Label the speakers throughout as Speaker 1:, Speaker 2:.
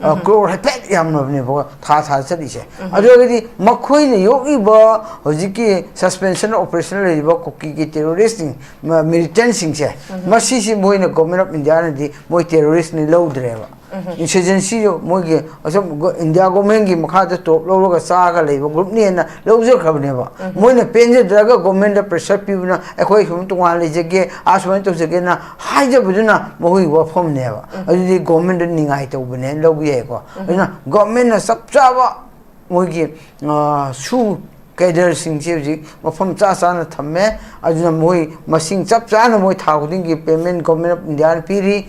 Speaker 1: crore pet yamno Tata Sadisha. Already Makwin Yogi Hojiki suspension operational cookie terroristing militancing. Masisi Moina government of India, Moy terrorist in low driver. Insurgency Mogi, India Gomengi, Makata, Loga Saga, group near Lozer Cabneva. Moina Penja Draga, Gomenda, Perceptive, equation to one legage, as went to again, Haja Buduna, Mohi was home never. The government Ningai to Benin, Lobiego. Government Subtrava Mogi, Su. Kader sing chiji mafam cha sana thamme ajuna moi masing chap chana moi thawding gi payment government of India piri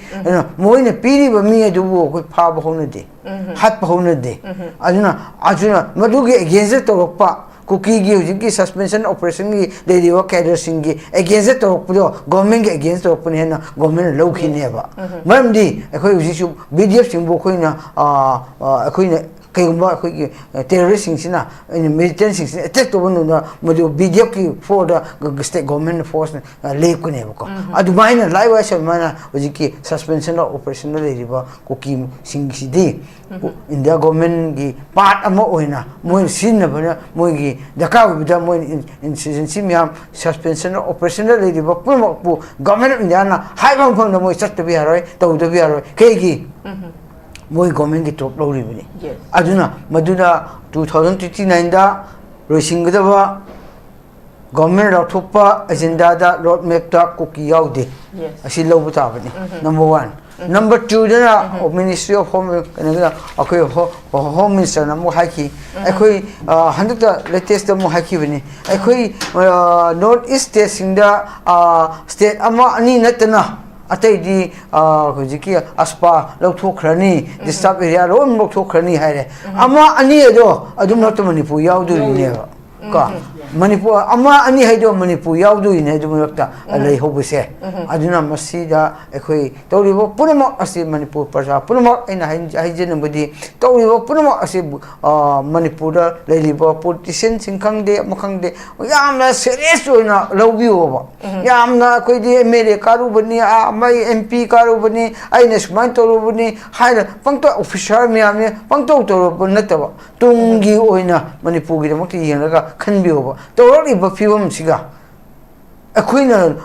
Speaker 1: moi ne piri ba mi adu bo koi pha ba hone de hat ba hone de ajuna madu gi against to pa cookie gi gi suspension operation gi de di wa kader sing gi against to do government gi against to pune na government low khine ba mam di ekhoi usi su BDF sing bo khoi na ekhoi ne terrorist militant attack BDF for the state government force lake Adumina live suspension of operational cookie sing India government part Amoina, Moin Sinabana, Moigi, the cow with the Moin insurgency suspension of operational lady, government of Indiana, high from the Moist to be a right, to be a Kegi. Moi government ki top low ribini. Aduna Maduna 2029 da Rosingdava government of Tupa agenda da road map da cookie yaude. Asi low butabani. Number 1. Number 2 da Ministry of Home Home Minister namu haki. Ekoi 100 latest da mu haki bini. Ekoi North East state singda state ama ani natana. Ataydi hojiki aspa lokthokrani disturb area ron lokthokrani haire ama ani edo adum not manipur yaudu neba ka manipur ama ani haido manipur yaudu ine adum lokta alai hobuse aduna masida ekhoi tawribo punama asi manipur praja punama ina haijene budi tawribo punama asi manipur da leilibo politician singkhangde makhangde yamna serious oina lobio ba yamna koi di mere karu bani mai MP karu bani aina smain toru bani haira pangto officer miamne pangto toru banataba tungi oina manipur gi mokti yenga khanbio ba tawri ba fiwam siga akoina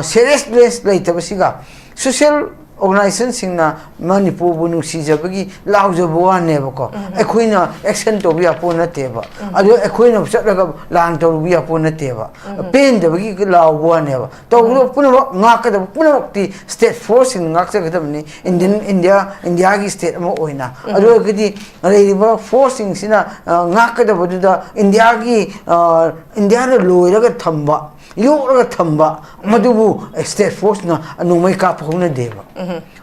Speaker 1: seriousness laitaba siga social organization singna manipur bunu sijabagi laujabo nebako akoina action to bi apona teba adu akoina chatlaga lang to bi apona teba pen dabagi laubo neba to punama ngaka da punama ti state force ngaksa gadamni India gi state mo oina adu gidi reiba forcing sina ngaka da boduda India na loiraga thamba yoraga thamba madubu state force na anumai ka phona deba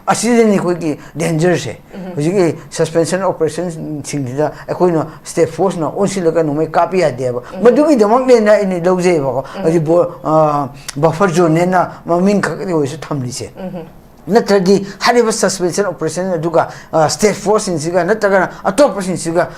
Speaker 1: asidi koi ki danger se hoji suspension operation singda akoina state force na onsilaga numai kapi adeba madugi damak le na ini lawje ba hoji buffer zone na mamin khakri hoisu thamli se natragi hariba suspension operation aduga state force insiga natraga atop insiga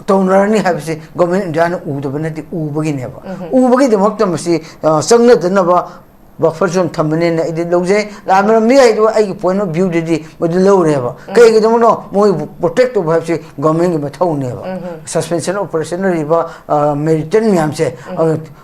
Speaker 1: townarni habse government indiana udabnati ubagi neba ubagi damak tamasi sangna danaba buffer zone thamane na idi lawje lamra mi ai do ai point of view de mod low reba kai gi domo moi protect to habse government gi mathau neba suspension operation riba militant miam se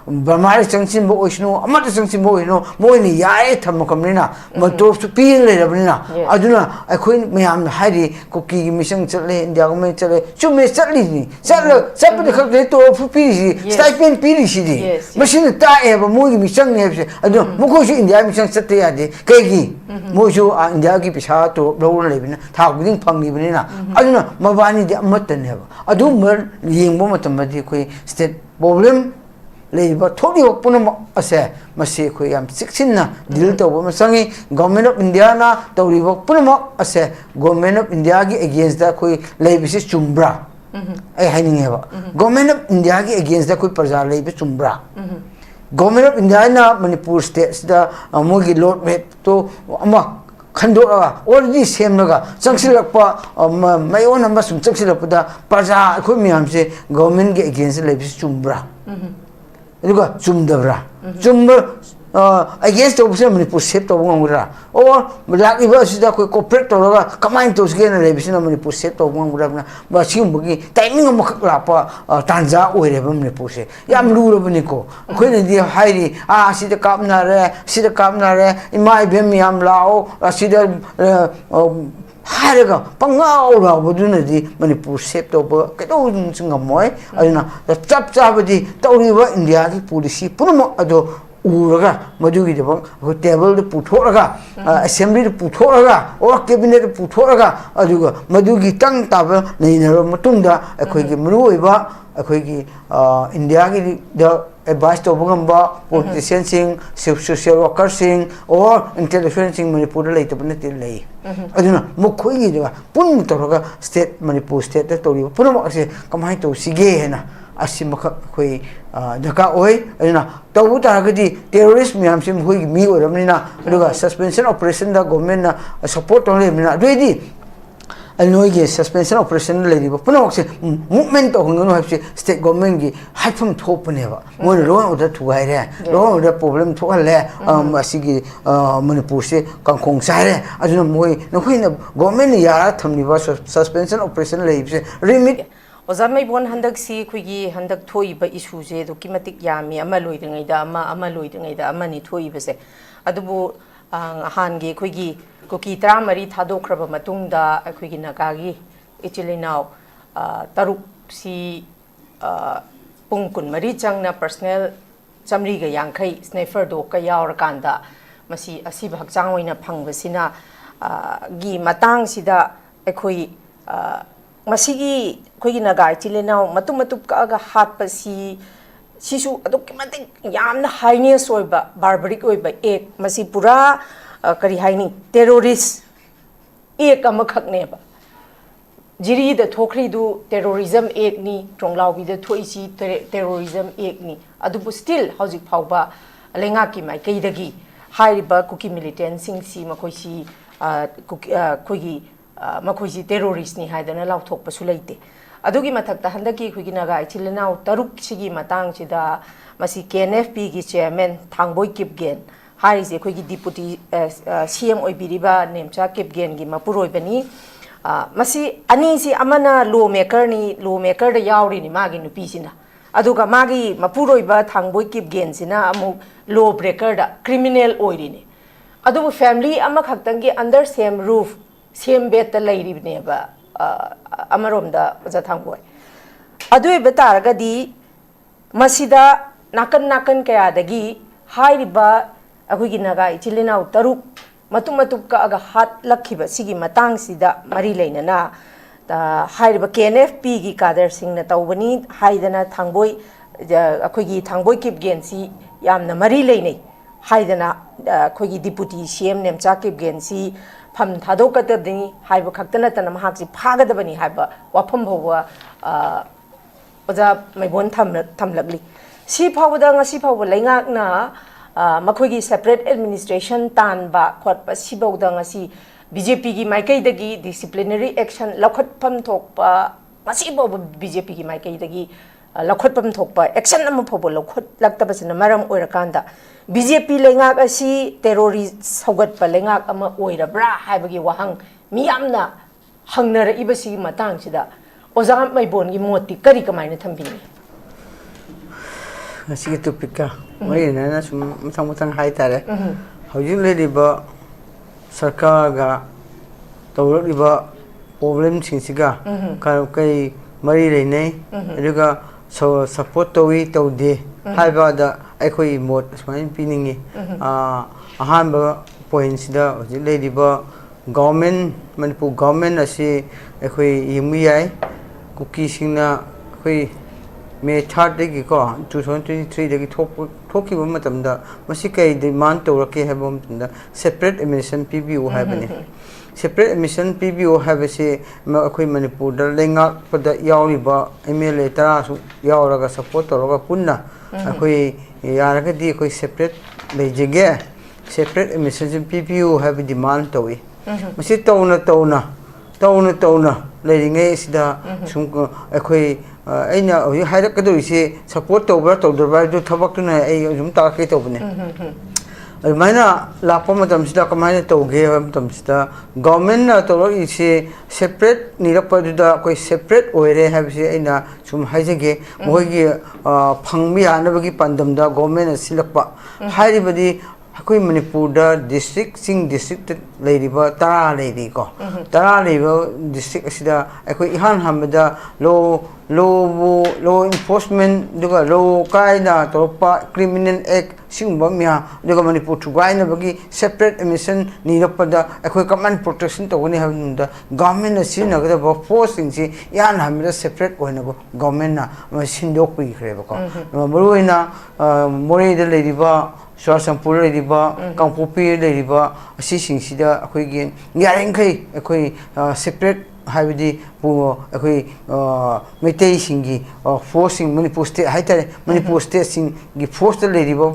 Speaker 1: bamari changsin bo oisno amata changsin bo ino moi ni yae thamokamnina motor su pin le rabnina aduna akhoi miam hari cookie gi mission chatle India government chale chume chatli ni chatlo chapde khak le to fu pi stipend pi si di machine ta e ba moi gi mission ne habse adu Mukoshi India mission sette yade kegi mojo India ki pisa to low lebina thaguding phangi bina aduna mabani de amatan heba adu mer yengbo matamadi koi state problem leiba thodi punam ase mase koi am 16 na deal to ba sangi government of India na tawriba punam ase government of India gi against da koi leibisi chumbra ai haining heba government of India gi against da koi praja leibi chumbra Government of India na Manipur states da mogi load map to ama khandora already same naga changsilakpa mayon number sum changsilapda praja khoi miam se government ge against lebis chumbra eduga chumdabra chumba against the Manipur shape of one or black versus the corporate or command to gain a revision of Manipur shape of one would but you timing of Maklapa Tanza or Manipur. Yam Lulu Benico. Couldn't dear Heidi, see the Capnare, in my Bemiam Lao, see the Haraga, Pangaura, Budunity, Manipur shaped over Kadon Singamoy, the Chap Savadi, Tauriva, India, police, Puno Ado. Uraga, Madugi the bank, table the Putoraga, assembly the Putoraga, or cabinet the Putoraga, Aduga, Madugi Tang Table, Nina Matunda, a quick Muruiva, a quick India, the advice to Bugamba, politician, social workers, or intelligent Manipur later, lay. I don't know, Mukui, Puntoraga, state Manipur state, the Tori, Puno, come high to Sigena. Asimaka koi daka oi na tawu taragadi terrorist miyam sim hui mi oramnina aduga suspension operation da government na support on lemna ready alnoige suspension operation lady ba puno se movement to hungno habse state government gi haifum thopaneba mon ro order thuai re ro order problem thokale asigi manipur se kangkhong sai aduna moi nokhoi government ya thamniba suspension operation lady se remit
Speaker 2: Oza Meibon handak si kuigi handak thoi ba issue je dokimatik yami ama loidingai da ama loidingai da ama ni thoi ba se adubu han ge kuigi koki tra mari thadokraba matungda kuigi nakagi ichilinau taruk si pungkun mari changna personal chamri ga yangkhai sniper do ka yaur kanda masi asiba hakchang oina phangbasina gi matang sida ekoi Masigi Kuinaga, Chilinao, Matumatuka, Hatpasi, Sisu, Adokimatic, Yam, Highness or barbaric or by egg, Masipura, Karihani, terrorists, egg amakak neba. Jiri the Tokri do terrorism egg ni, Tronglao with the Toisi terrorism egg ni, Adubu still, Hausi Pauba, Lengaki, my Kaidagi, Haiba, Cookie militant, Sing Si, Makoisi, Kugi. Makoisi terrorist ni haidana lau thok pasulaite adugi mathakta handaki khuginaga ichilenau taruk sigi matang chida masi KNFP gi chairman Thangboi Kipgen harise khogi deputy CM oibiriba nemcha Kipgen gi mapuroi bani masi ani si amana lawmaker da yauri ni magi nupi sina aduga magi mapuroi ba Thangboi Kipgen sina amu law breaker da criminal oiri ni adubu family ama khaktangi under same roof Same bet the lady neighbor Amaronda was a tangoy. Adu betaragadi Masida Nakan Kaya the gi, high riba Aguginaga, Chilina, Taruk, Matumatuka aga hat lucky but Sigi Matang Sida, Marilena na the high riba KNF Piggy Kader sing the Tawani, Haidana Tangoy, the Akugi Tangoy Kip Gensi, Yam the Marilene, Haidana Kogi deputy CM Nemcha Kip Gensi. Pam Tadokatani, Hyba Katanatan, Mahasi Pagadabani Hyba, Wapam Hova, Oza Meibon Tamlagli. Si Pawdanga Sipa Lenga na Makogi separate administration tan ba Quatpa Sibodanga si BJP Maikay dagi disciplinary action Lakot Pam Tokpa Masibo BJP Maikay dagi Lakot Pam Tokpa action Namapobo Lakot Laktabas in the Maram Urakanda. BJP lengak asi terrorist saugat pa lengak ama oira bra haibagi wahang miyamna hangnara ibasi matang sida ozang Meibon gi moti kari kamay na thambini
Speaker 1: sige topic ka mai na sum mutang hai tare hojing le riba sarkar ga tawrak riba problem singsiga kai mari leinai aduga so support towi tawde haiba da aikoi mot smain piningi ahanba points da lediba government manipur government asi aikoi yimiyai kuki singna koi May 3rd dagi ko 2023 dagi thoki ba matamda masi kai demand tawrake habam tunda separate emission PBO habane separate emission PBO habase akoi manipur da lenga pada yauriba MLA tara su yauraga support tawraga punna akoi yaragadi akoi separate lejege separate emission PBO have demand tawi masi tawna leiringe sida sum akoi aina haira kadoi se support tawbra tawdra du thabak na ai zum ta ke tawbne Mana lapa macam sida kemana toge macam sida government na tolong isi separate nilap pada koi separate oire habis ina cuma haji mohgi pangmian bagi pandam da government silapa hari badi koi manipur da district sing district lady ba tara lady ko tara lady district sida koi ihan hamda law enforcement juga law kaina tolpa criminal act singba mia juga manipur tugai na bagi separate emission ni pada akoi command protection to ni hamda government na sin na ga force si yan hamda separate oina go government na sindok pi khre ba ko maruina more de lady ba Swasampur lady ba Kangpopi lady ba asi sing sida akoi gi ngareng kai akoi separate हाइबदी अखोई मेटे सिंगी फोर्सिंग Manipur state हाइतारे Manipur state सिंगी force लेरिबो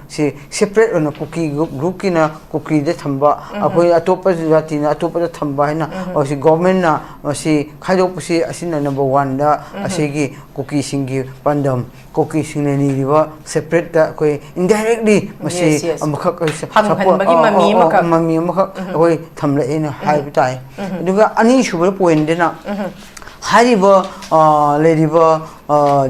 Speaker 1: से separate ओना कुकी ग्रुप की ना कुकी दे थंबा अखोई अतोप जाति ना अतोप द थंबा है ना और से गवर्नमेंट ना से खाइदोप से असिना नंबर 1 दा असेगी कुकी सिंगी पंदम कुकी सिंगने निरिबा सेपरेट दा कोई इनडायरेक्टली मसे अमखक सपोर्ट ममी अमखक अखोई थमले इन हाइब ताई दुगा अनि point dena hariba leriba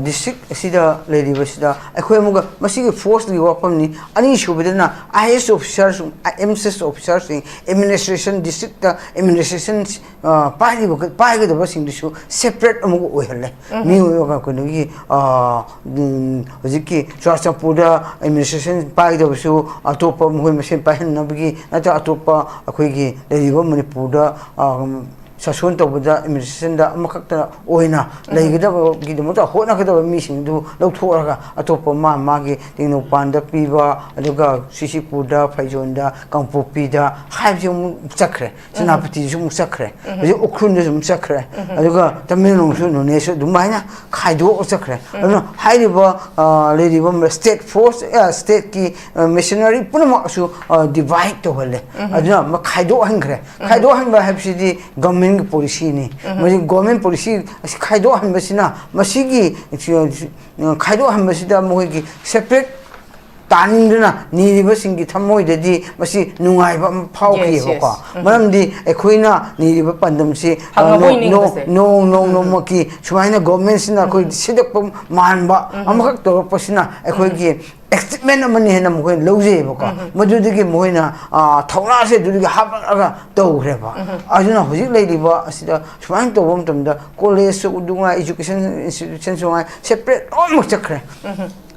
Speaker 1: district sida leriba sida akhoi muga masigi force li wapam ni ani shubidena IS officers MSS officers administration district administration pai ga da basing disu separate amuga oihale ni yoga ko ni hojiki Swasampura administration pai da basu atopa muhoi machine pai na bigi ata atopa akhoi gi leriba manipur da Sasun to bada administration da amakakta oina laigida gi de mota hona kada mission du lauthora atopa ma gi tingno panda piba aduga sisipur da phaijon da Kangpopi da haibjum chakre senapati jum chakre ji okhun jum chakre aduga tamilong su no ne su dumaina khaido chakre ana hairiba leriba state force state ki missionary punama su divide to hole aduna ma khaido hangre khaido hangba habsidi government policy ni mari government policy khaido hambasina masigi khaido hambasida mogi separate taninduna niriba singi thamoi dedi masi nungai ba phau ki ho ko maramdi ekhoina niriba pandam si no maki sumaina government sina koi sidak manba amakak to pasina ekhoi gi excitement amani hena moi loje ba ko madudigi moina thawna se dudigi habaga to reba ajuna hojik leiriba asida sumain to bom tamda college udunga education institution sunga separate almost chakre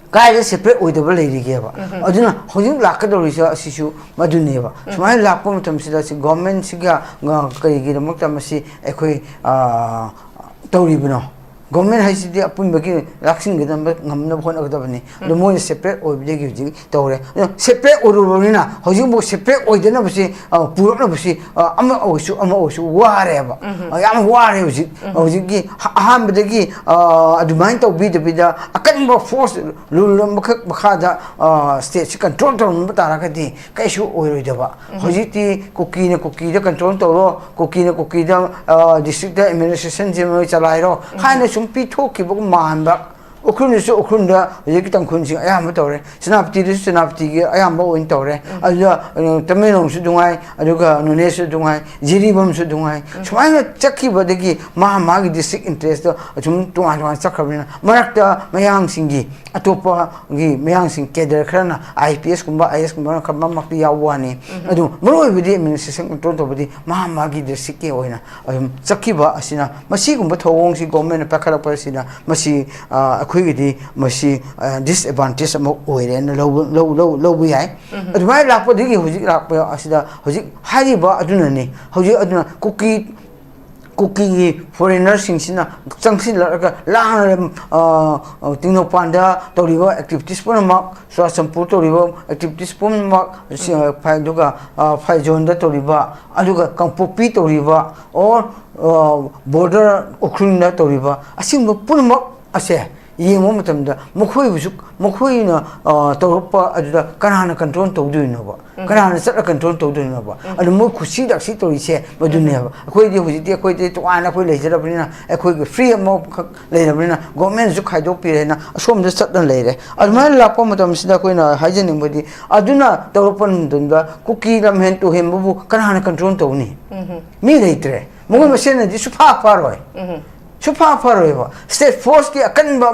Speaker 1: kai separate oidaba leirigeba aduna hojik lakadorisa asisu maduneba sumain lakpo matamsida si government siga kai gi ramakta masi ekhoi tawribno government has the upon begin laxing the number one of the money. The more separate or big tore. Separate or Rorina, how you separate or the number say, Purabusi, Amos, whatever. I am warrior, or you give Hambegi, the mind of be the bidder, a kind of force, Lulamaka, state control on Matarakati, Kaishu or Redava. Hojiti, cookie, the control to cookie, district administration, Chaliro, Highness. Pito kibo mamba okrun so okrunda yekitam khunsi ayam tore sinapti ayam bo in tore aja tamilong su dungai aduga nune su dungai jiribam su dungai sumai chakki badagi magi district interest ajum tuan chakrabina marakta mayang singi atopa gi mayang sing keder khrana IPS kumba IS kumba khamma makti yawani adu maroi bidi administration control to bidi magi district ke oina ajum chakki ba asina masi kumba thawong si government pakara pasina masi akhoi masi disadvantage ama oire na low yai adumai lakpa digi hojik lakpa asida hojik hariba aduna ne hojik aduna cookie foreigner singsina changsin la lang tingno panda toriba activities pon Swasampur toriba activities pon phai duga phai zonda toriba aduga Kangpopi toriba or border okhrinda toriba asim pun ase yengmo matamda mokhoi busu mokhoi na tawpa aduda kanana control tawduino ba kanana sat control tawduino ba adu mo khusi dak si tori se madune ba akhoi di huji di akhoi di to ana akhoi leijara bnina akhoi ge free mo leira bnina government ju khaidok pi rena asom da sat dan leire aduma la pa matam sida koi na haijening bodi aduna tawpan dunda cookie lam hen to hem bu kanana control tawni mi leitre mo ma sen di supa paroi supa paroi ba state force ki akan ba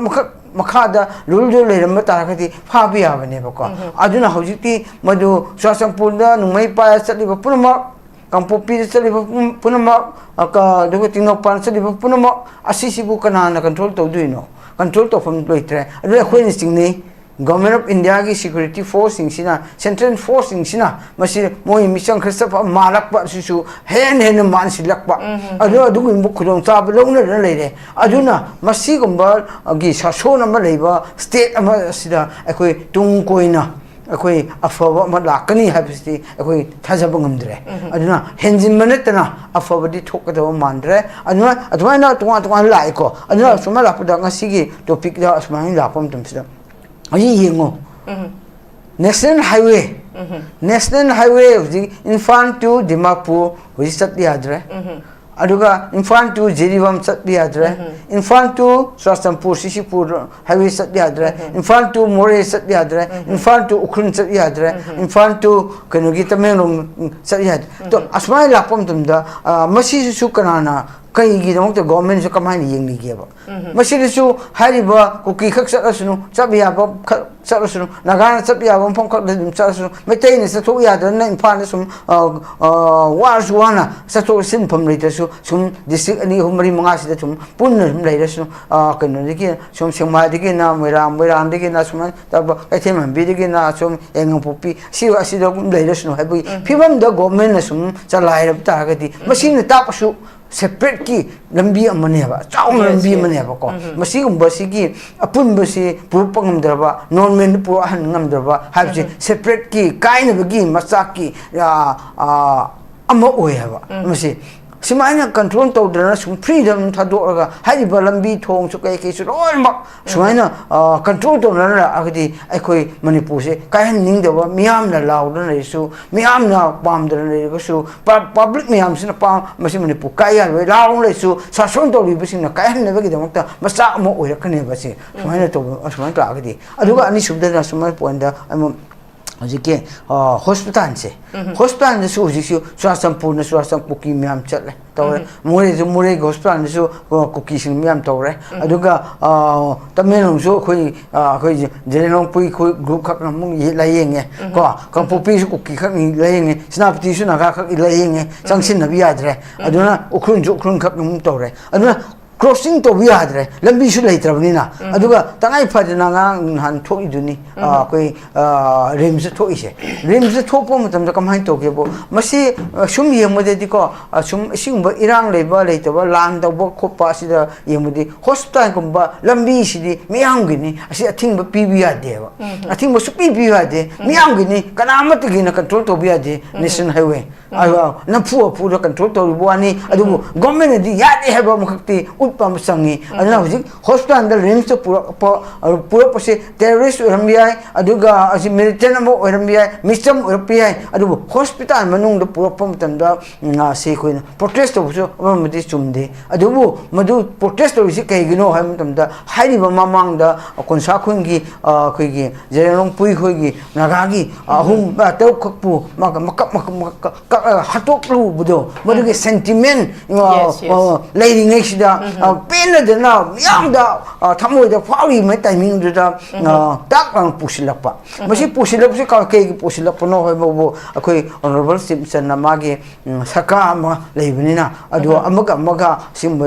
Speaker 1: makada lulul leram tarakati phabia bane ba ko aduna hojiti madu swasangpurda numai pa sali ba punama kampopi sali ba punama ka dogo tino pan sali ba punama asisi bu kana na control to duino control to from loitre adu khoi ni singni government of India ki security force sina central force sina masi moi mission khasa malak pa su hen man silak pa adu in buk khudong cha ba longna na leire aduna masi gomba gi saso na ma leiba state ama sida akoi tung koina akoi afaba ma lakani habisi akoi thajaba ngamdre aduna henjin manatna afaba di thokada mandre aduna na tunga lai ko aduna suma la pada ngasi gi topic da asmani la pam tum sida ayi yengo national highway infan to dimapur which sat the adre aduga infan to jerivam sat the adre infan to swastampur sisipur highway sat the adre infan to more sat the adre infan to ukhun sat the adre infan to kanogi tamenong sat the adre to asmai lapam tumda masi su kanana kai gi dong to government su kamai ni yeng ni ge ba masi su hariba ku ki khak sat asunu sabia ba sat asunu nagana sabia ba phong khak dim sat asunu metai ni sa tho ya da na infan sum war suana sa tho sin pham le su sum district ani humri manga si da sum pun le da su kan ni ki sum singma de ki na moiram de ki na sum ta ba kai them man bi de ki na sum engam popi si da le da su habi phibam da government na sum chalai ra ta ga di masi ni ta pa su separate ki lambi amane ba chaung lambi amane ba ko masi gumba si ki apun ba si purupang ngamdra non men pu han ngamdra ba habji separate ki kaina ba gi masak ki ama oya ba masi simaina control to dana sum freedom thado ga hai ba lambi thong su kai su loi mak simaina control to na agdi aikoi manipur se kai ning de ba miam na law na su miam na pam de na su public miam sin pa masi manipur kai ya law le su sa son to li bisin na kai na ba gi de mak ta masa mo oi rakne ba se simaina to simaina ta agdi aduga ani subda na sumai point da Hojike hospital se hospital ne su hojike swasampur ne swasampur ki miam chatle tawre more hospital ne su kuki sing miam tawre aduga tamen su khoi jenong pui khoi group khak na mung ye layenge ko ka pupi su kuki khak ni layenge snapti su na khak layenge changsin na biadre aduna ukhun khak mung tawre aduna crossing to biadre lambi su lai trabnina aduga tangai phadna nga han thoi duni koi rims thoi se rims thopo matam da kamai to ke bo masi sum yemode di ko sum singba irang leba leitaba lan da bo khopa sida yemode hospital kumba lambi sidi miyang gini asi athing ba pibia de ba athing ba su pibia de miyang gini kanamat gina control to biade national highway na pu da control to bo ani adu government di ya de heba mukhti pam sangi aduna hojik hospital da rims to pura pase terrorist rambiai aduga asi militant mo rambiai mistam rambiai adu hospital manung da pura pam tanda na se koina protest to so madi chumde adu madu protest to si kai gino ham tanda hairi ba mamang da konsa khungi khoigi jerong pui khoigi nagagi ahum ba to khakpu makap hatok lu budo madu ge sentiment lady next da pen de na yam da thamoi da fawi mai timing da tak lang pusilapa masi pusilap se ka ke pusilap no ho bo akoi honorable simpson na magi saka ma leibnina adu amaga simba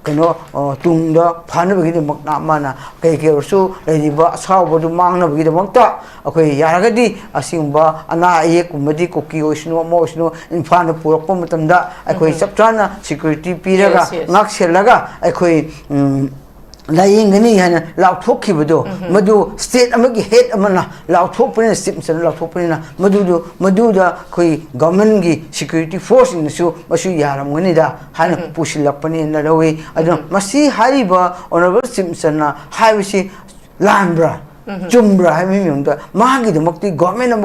Speaker 1: kano tungda phana bagi de makna mana ke su leiba saw du mangna bagi de makta akoi yaragadi asimba ana ye kumadi koki oisno mo oisno infana purakpa matamda akoi sapchana security piraga ngak selaga akoi laying and Lautok Kibudo, Madu, state Amaki head Amana, Lautopin, Simpson, Lautopina, Maduda, Kui, government security force in the show, Masu Yaram Winida, Hana Pushilapani in the way. I don't must see Hariba, Honorable Simpson, Highway Lambra. Chumbra having the Magi the Mokti government of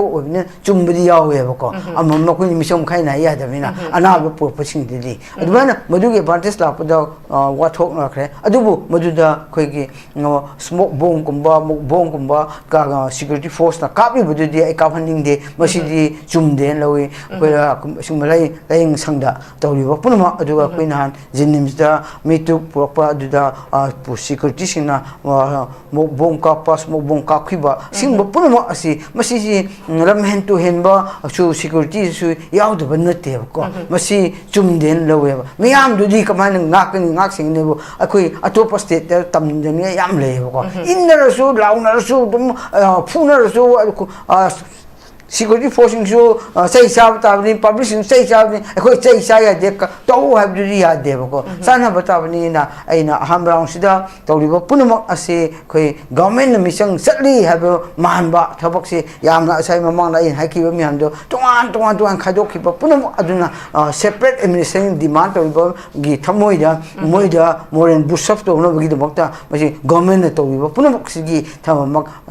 Speaker 1: Chumbri Yawako, among Mokuni Mission Kaina Yadamina, another pushing the day. And when Maduga Partis Lapada, what hope Adubu, Maduda, Quaki, smoke bone kumba, Gaga, security force, the copy, but the accompanying day, Masidi, Chumde and Lowe, where Sumalay laying Sangda, Toliva Punama, Aduga Queenhan, Zinimsda, me took proper Duda, security sina, bone copper, smoke. Kakiba, Singba Puma, Masi, Ramhen to Henba, to security, Yaut Vanate, Masi, Chumden, Lower. Miam do the commanding knocking, knocking, a quick Atopa state, Tamdania Yamle, in the Rasu, Launa Rasu, Puna Rasu, security forcing show, say Sabtavni, publishing, say Sabni, I could say Saya Deca, don't have the Ria Devo, Sana Batavnina, Aina Hambrown Sida, Toliva Punama, I say, government mission, certainly have a Mahamba, Taboxi, Yamna, Simamana in Haki Miando, Tuan Kadoki, but Punama Aduna, separate administration demand of Gitamoida, Moida, more than Busaf to Novi the Mokta, but government Toliva Punamoxi,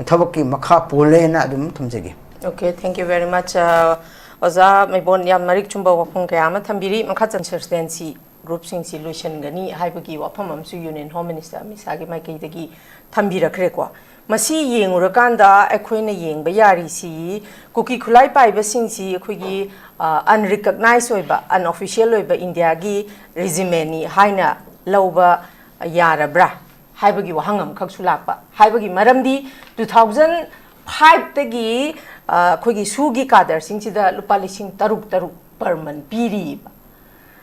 Speaker 1: Tabaki, Makapolena, Adum Tumzegi.
Speaker 2: Okay, thank you very much. Oza Meibon Yam Marik Chumba Wapung Kayama Tambiri, Consultancy Group Sing Solution Gani, Hypergi Wapamam Su Union Home Minister, Misagi Makitagi, Tambira Krekwa. Masi Ying Urakanda, Equina Ying, Bayari Si, Cookie Kulai Pai Basing Kugi, unrecognized Weba, unofficial Weba India Gi, Resume, Haina, Loba, Yara Bra, Hypergi Wahangam Kaksulapa, Hypergi Maramdi, 2005 Tagi. Kogi sugi kadar sing sida lupa lising taruk per man piri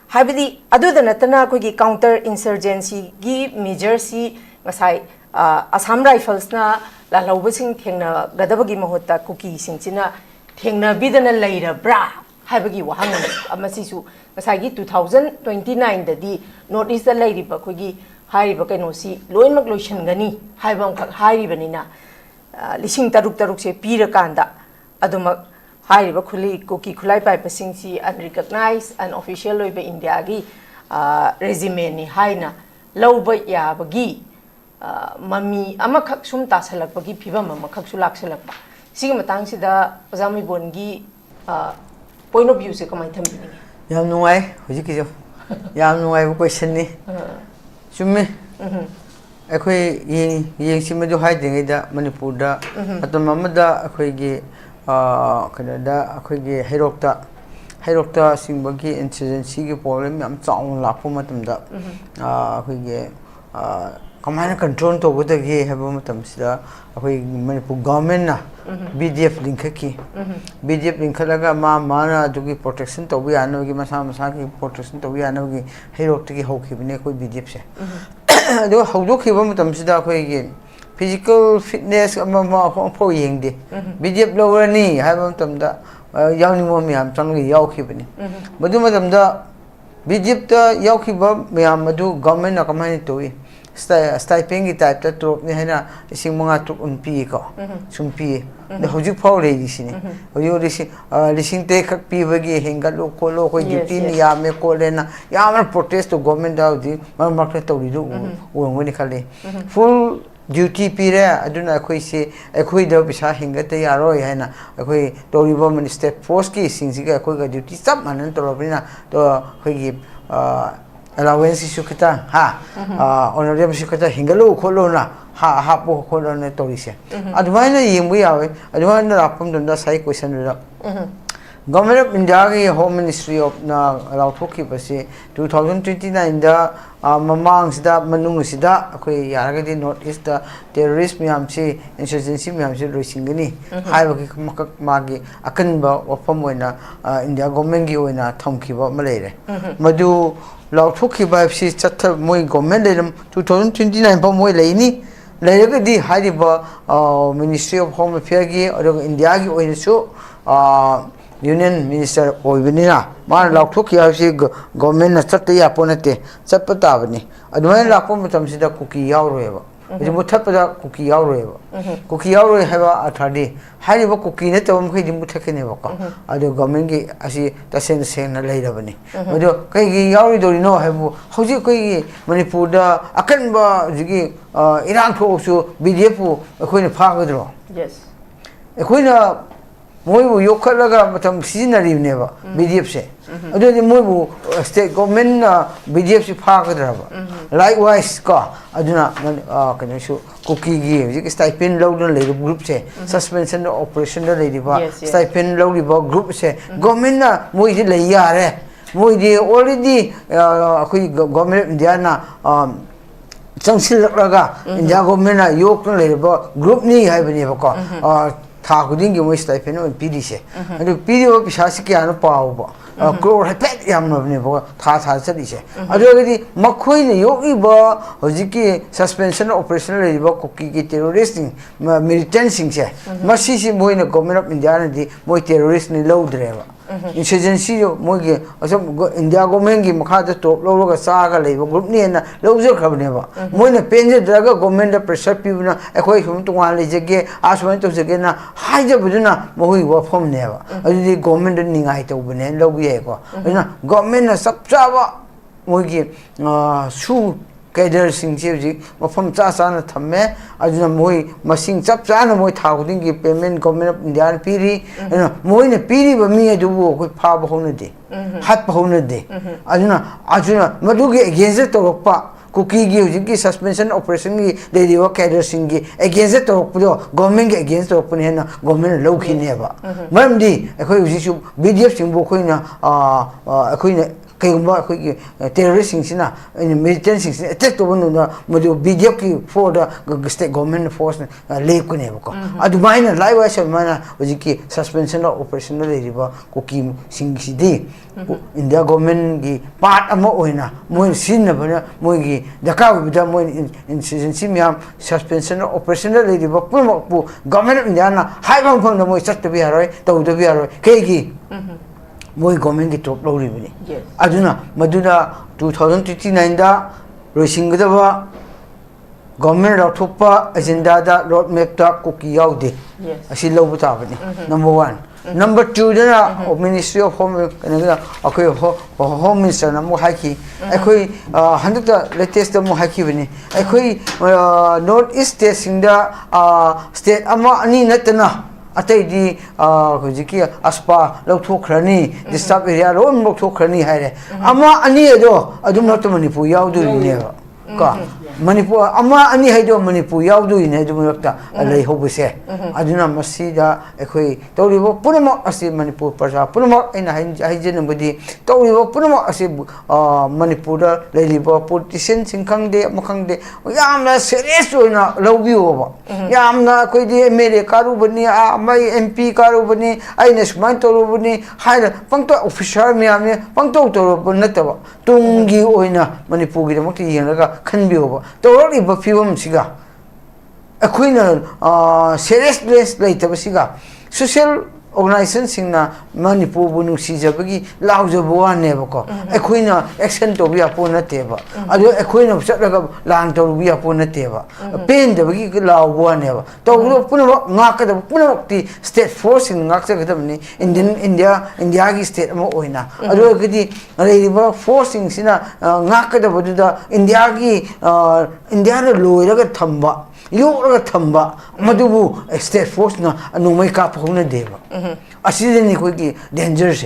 Speaker 2: habidi adu da natana kogi counter-insurgency gi measure si ngasai Assam Rifles na la lauba sing thengna gadabagi mahota kuki sing sina thengna bidana leira bra habagi wahang amasi su ngasai gi 2029 da di north east da leiri ba kogi hari ba kaino si loin mak loisan gani haibam khak hari banina lising taruk se pira kanda Aduma Hariba Kuli Cookie Kulai by Pasingsi unrecognized and official Loiba Indiagi resume ni Haina Loba Yabagi Mami Amakak Sum Tasalapagi Piva Mamaksulak Salapa. Sigamatang Sida Zami Bongi point of view se come item.
Speaker 1: Yam no way, Hujiki Yam no way question ni Summe Equi Ying Simadu hiding it Manipur at the Mamada Aquigi Canada, Aquigi Herokta Simbagi insurgency problem, I'm talking Lapumatum da Aquigi command control to what they have Matamsida, Manipur government, BDF Linkaki, BDF Linkalaga, Mana to give protection to we are no Gimasaki protection to we are no Herokti Hoki, Neko BDF. Do how do you want Matamsida again? Physical fitness for ying di. Bidip lower knee, have them the young woman, I'm telling you, Yauki. But do madam the Bidip the Yauki Bob, Madu, government or community to it. Stiping it type that to Nihana, Simonga took on Pico, some P. The Hoju Paul ladies in it. You listen take a Pivagi, Hingalo, Colo, Utinia, Mekolena, Yama protest to government out the market to do unically. Full duty period, I do not quite say a quid of Bishahing at the Yaroi Hana, a quay Toribo Minister Posky, since you got duty, stop and Torobina to allowance Sukata, honorable Sukata, Hingalo, Colonna, Hapo Colonna Torisia. Advina Yim we are, Advina upon the side question. Government of India Home Ministry of Lautoki Basi 2029 the Mamangs da Manungsida, okay, Yaragadi North East the terrorist Miamsi, insurgency Miamsi Racingini, Hivaki Magi, Akanba or Pomoina, India Gomengi in a Tomkiba Malay. Madu Lautoki by Psi Chata Moy Gomendum 2029 Pomoy Lani, Layagadi Hadiba Ministry of Home Affairs or Indiagi or in the show. Union Minister Oibinina, Man Lautoki, government Sati Aponate, Sapatavani. I don't like Pomatamsida cookie however. It would tap cookie however. Cookie however have a tardy. Highly cookie net of Mutakaneva. I do Gomingi, I see the same later. I do Kagi Yauri do know have Hoji Manipur, Akanba, Zigi, Iran Kosu, BDF, a queen of Pagadro.
Speaker 2: Yes.
Speaker 1: A queen of Moibu Yokalaga, but I'm seasonary never, BDF. I don't know state government BDF Pagadra. Likewise, I do not can you show cookie give you stipend load and labor group say suspension operational lady stipend load group say government Moidi Layare Moidi already government Indiana Raga in Jagomena York labor group ni have never Takuding you waste stipend and PDC and the PDO Pishasikiano Power. Grow repet yam of never Tata Sadisha. I already McQueen Yogi Ba Hojiki suspension operational labor cookie terroristing militancing. Masisi Moy in a government of Indianity, Moy terrorist in low driver. Insurgency Mogi, India Gomengi, Makata top, Loga Saga labor group near Lozer Cabneva. Moina Penja Draga Gomenda Perceptive, a question to one legage, as went to again, Haja Buduna, Mohi were from never. I did government Ningai to Benin, Lobiego. Government Subjava Mogi, Su. Kader sing chiji from Chasana Tame, Ajuna Moi, Masing Chapsana Moi Tauting, payment government of Indian Piri, and Moina Piri, but me I do work with Power Honody, Hat Honody. Ajuna, Madugi against it or Pa, Cookie gives suspension operation, they do Kader singi against it or government against the open government low never. Mamdi, a quick issue, BDF in Bokuina, a queen. Terrorist in militants attacked one BJP for the state government force Lake Kunevo. I do mine a live manner was a suspension of operational river cookie sing CD in their government part of Moina, Moin Sinna, Moigi, the cow with them in season Simiam suspension of operational river government of Indiana, high from the Moy such to be a right, to the Vero, Kegi. Moy government get top low revenue.
Speaker 2: Yes.
Speaker 1: Aduna, Maduna 2029 da, Rosingadava, government of Topa, Agenda, road map talk, cookie out there.
Speaker 2: Yes.
Speaker 1: I see low Butavani. Number one. Number two, then of Ministry of Home, Home Minister, Mohaki. Equi 100 latest Mohaki. Equi Northeast in the state Ama Ani Natana. Atay Hojiki Aspa Lokokrani, the sub area own Lokokrani Hare. Ama Aniado, I do not Manipur Yaudu never. Manipur Ama Ani Hado Manipur Yaudu in Edumurta, and they hope we say. I do not must see the Equi, Torivo Punamo as a Manipur Persa, Punamo in a hygiene body, Torivo Punamo as a Manipur, Lady politicians in Kangde, Mokangde, Yamna serious in a low view over. Yamna Quidi made a Karubani, my MP Karubani, Ines Mantorubani, Hide Puncto official Miami, Puncto Torubunetava, Tungi Oina, Manipur, the Moti, can be over. Totally but few cigar. A queen serious place later cigar. Social organization na Manipur Bunu Sijabagi, Lauza Bua Nebuco. A queen accent to be upon a table. A queen of Shataka land to be upon a table. A pain the big law one never. Togo Puno market of Puno the state force in Naxacademy in Indiagi state Moina. I do a lady forcing Sina Nakada Buddha Indiagi Indiana Loya Tamba. You are a tamba, Madubu, a state force, no make up on a deva. A season quickly dangerous.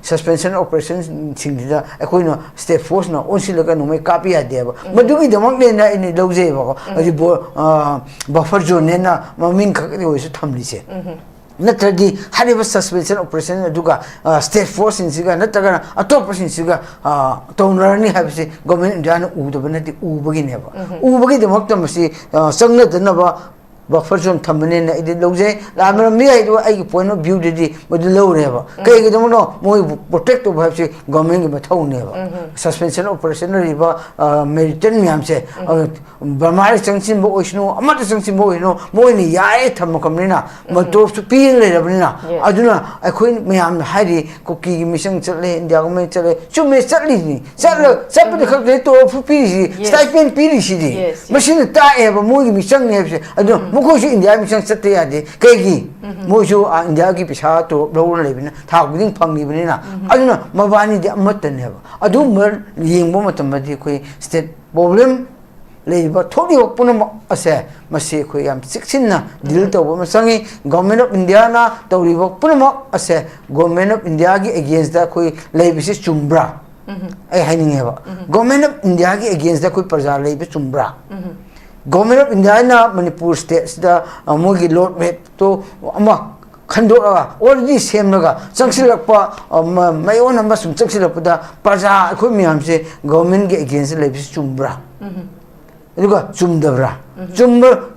Speaker 1: Suspension operations in Singida, a queen state force, no only no make up a deva. Madubi the monkey in the Dozeva, buffer zone, Maminka was a tamlise. Naturally, had a suspension operation Duga, state force in Siga, Nataga, a top person Siga, Tonrani have say, government Jan Udabanati Ubagi never. Ubagi the Moktamasi, Sangna the Nava, buffer zone thamane na idi lojay la mara mi ai do ai point of view di modu low re ba kai gi no moi protect of have government gi mathau ne ba suspension operation ri ba militant myam se bamar changsin bo oisnu amat changsin bo no moi ni yae tham kamni na motor su pi le rabni na aduna akhoi myam hai ri koki gi mission chale india government chale chume chali ni chalo sab de khak de to fu pi stipend pi ri si di machine ta e ba moi gi mission ne se adu mo ko India mission set ya de kai mo jo India ki pisa to lo le bin tha guding phang ni bin na aduna mabani de amat ne ba adu mer yeng bo matam di koi state problem le ba thodi punam ase masi koi am siksin na dil to ba masangi government of India na to ri ba punam ase government of India gi against da koi le bi chumbra ai haini ba government of India gi against da koi praja le bi chumbra Government of India na Manipur state da mogi load map to ama khandora already same naga changsilakpa mayon amba sum changsilakpa praja khoi miyam se government ge against lebis chumbra eduga chumdabra chumba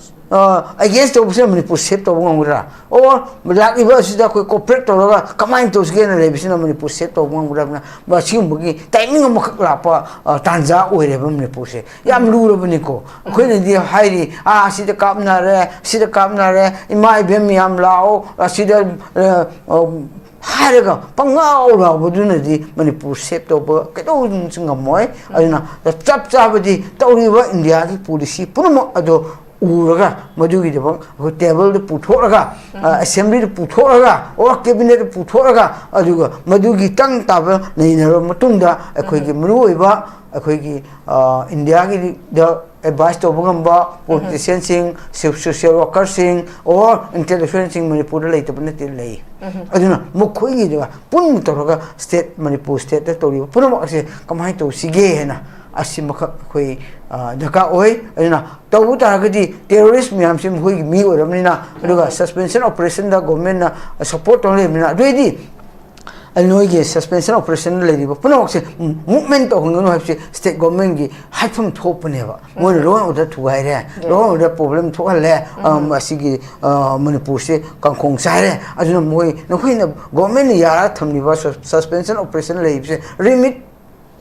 Speaker 1: against the opposition Manipur shape to ngura or like iba sida ko corporate to ga kamain to sgen lebis na Manipur shape to ngura na ba simbugi timing mo khakla pa tanja oire ba Manipur se yam lu ro bani ko khoi ne di hairi sida kamna re imai bem yam lao sida 하려가 빵아오라 보드는지 Manipur shape to ba kedo singamoy aduna 짭짭하디 떠리와 인디아기 policy puno ado uraga madugi de bang table de puthoraga assembly de puthoraga or cabinet de puthoraga aduga madugi tang taba neina matunda akhoi gi mru oiba akhoi gi India gi the advice to bangamba politician sing social worker sing or intellectual sing Manipur late to lay aduna mukhoi gi de pun toraga state Manipur state to ri puno ase kamai to sige hena asimaka khoi daka oi aduna to taragadi terrorist myam sim hoi mi oramnina aduga suspension operation da government na support only mina ready alnoige suspension operation lady ba puno se movement to ngono hapse state government gi haifum thopne ba mo ro order thu hai re ro order problem tho le asigi Manipur se kangkhong sai re aduna moi nokhoi na government ya thamni ba suspension operation lady se remit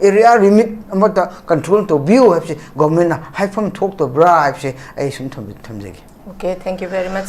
Speaker 1: area limit amata control to view hapse government na haifum thok to bribe se ai sum thamjegi
Speaker 2: okay thank you very much